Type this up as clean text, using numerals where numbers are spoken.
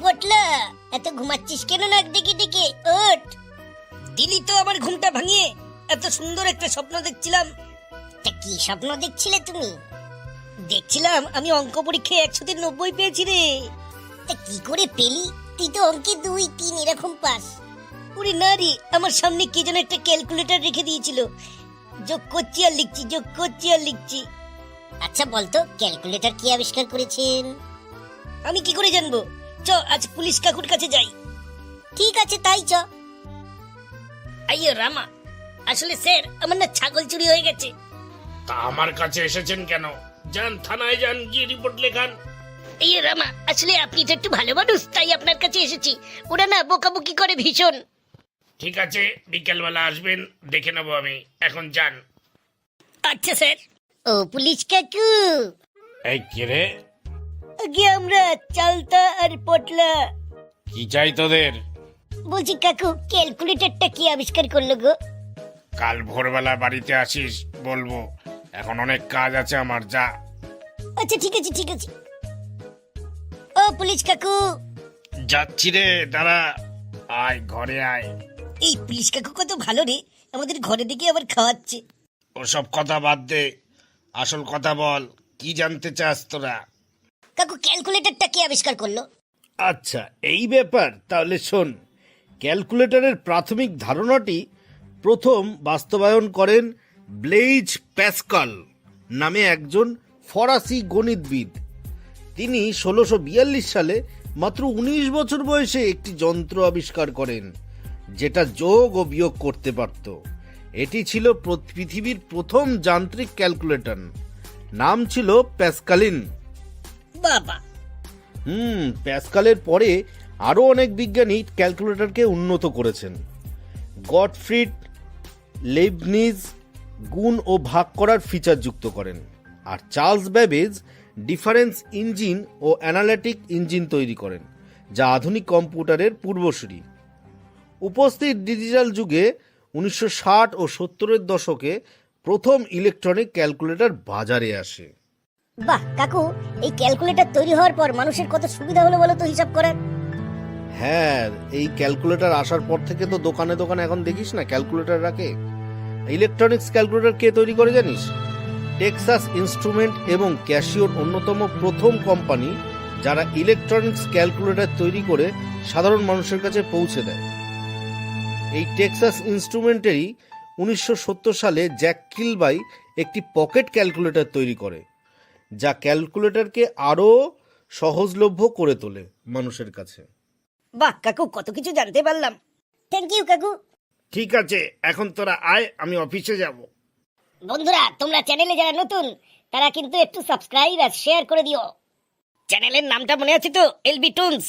পটলা, এত ঘুমাচ্ছিস কেন নাক ডেকে ডেকে? ওঠ। দিলি তো আমার ঘুমটা ভাঙিয়ে। এত সুন্দর একটা স্বপ্ন দেখছিলাম। তা কি স্বপ্ন দেখছিলে তুমি? দেখছিলাম আমি অঙ্ক পরীক্ষায় 100-90 পেয়েছি রে। তা কি করে পেলি? তুই তো অঙ্কে 2, 3 এরকম পাস। ওরে না রে, আমার সামনে কে যেন একটা ক্যালকুলেটর রেখে দিয়েছিল। যোগ করছি আর লিখছি, যোগ করছি আর লিখছি। আচ্ছা বলতো, ক্যালকুলেটর কি আবিষ্কার করেছেন? আমি কি করে জানবো? চ আজ পুলিশ কাকুর কাছে যাই। ঠিক আছে, তাই চ। আইয়ো রামা, আসলে স্যার আমার না ছাগল চুরি হয়ে গেছে। তা আমার কাছে এসেছেন কেন? যান থানায় যান, গিয়ে রিপোর্ট লেখান। এই রামা, আসলে আপনি তো একটু ভালো মানুষ, তাই আপনার কাছে এসেছি। ওরা না বকাবকি করে ভীষণ। ঠিক আছে, বিকেলবেলা আসবেন, দেখে নেবো আমি। এখন যান। আচ্ছা স্যার। ও পুলিশ কাকু, এই কে রে? আগে আমরা চালতা আর পটলা। কি চাই তোদের? বলছি কাকু, ক্যালকুলেটরটা কি আবিষ্কার করলো গো? কাল ভোরবেলা বাড়িতে আসিস, বলবো। এখন অনেক কাজ আছে আমার, যা। আচ্ছা ঠিক আছে, ঠিক আছে। ও পুলিশ কাকু। যাচ্ছি রে, দাঁড়া। আয় ঘরে আয়। এই পুলিশ কাকু কত ভালো রে, আমাদের ঘরে ডেকে আবার খাওয়াচ্ছে। ওসব কথা বাদ দে, আসল কথা বল, কি জানতে চাস তোরা? কাকু, ক্যালকুলেটরটা কে আবিষ্কার করলো? আচ্ছা, এই ব্যাপার। তাহলে শোন, ক্যালকুলেটরের প্রাথমিক ধারণাটি প্রথম বাস্তবায়ন করেন ব্লেইজ প্যাসকাল নামে একজন ফরাসি গণিতবিদ। তিনি 1642 সালে মাত্র 19 বছর বয়সে একটি যন্ত্র আবিষ্কার করেন যেটা যোগ ও বিয়োগ করতে পারত। এটি ছিল পৃথিবীর প্রথম যান্ত্রিক ক্যালকুলেটর। নাম ছিল প্যাসকালিন। বাবা, প্যাসকালের পরে আরও অনেক বিজ্ঞানী ক্যালকুলেটরকে উন্নত করেছেন। গটফ্রিড লেইবনিজ গুণ ও ভাগ করার ফিচার যুক্ত করেন, আর চার্লস ব্যাবেজ ডিফারেন্স ইঞ্জিন ও অ্যানালিটিক ইঞ্জিন তৈরি করেন, যা আধুনিক কম্পিউটারের পূর্বসূরি। উপস্থিত ডিজিটাল যুগে 1960 ও 70-এর দশকে প্রথম ইলেকট্রনিক ক্যালকুলেটর বাজারে আসে। বাহ কাকু, এই ক্যালকুলেটর তৈরি হওয়ার পর মানুষের কত সুবিধা হলো বলো তো হিসাব করেন। হ্যাঁ, এই ক্যালকুলেটর আসার পর থেকে তো দোকানে দোকানে এখন দেখিস না ক্যালকুলেটর রাখে। ইলেকট্রনিক্স ক্যালকুলেটর কে তৈরি করে জানিস? টেক্সাস ইনস্ট্রুমেন্ট এবং ক্যাশিওর অন্যতম প্রথম কোম্পানি যারা ইলেকট্রনিক্স ক্যালকুলেটর তৈরি করে সাধারণ মানুষের কাছে পৌঁছে দেয়। এই টেক্সাস ইনস্ট্রুমেন্টেরই 1970 সালে জ্যাক কিলবাই একটি পকেট ক্যালকুলেটর তৈরি করে, যা ক্যালকুলেটরকে আরও সহজলভ্য করে তোলে মানুষের কাছে। বাহ কাকু, কত কিছু জানতে পারলাম। থ্যাংক ইউ কাকু। ঠিক আছে, এখন তোরা আয়, আমি অফিসে যাব। বন্ধুরা, তোমরা চ্যানেলে যারা নতুন তারা কিন্তু একটু সাবস্ক্রাইব আর শেয়ার করে দিও। চ্যানেলের নামটা মনে আছে তো? LB toons.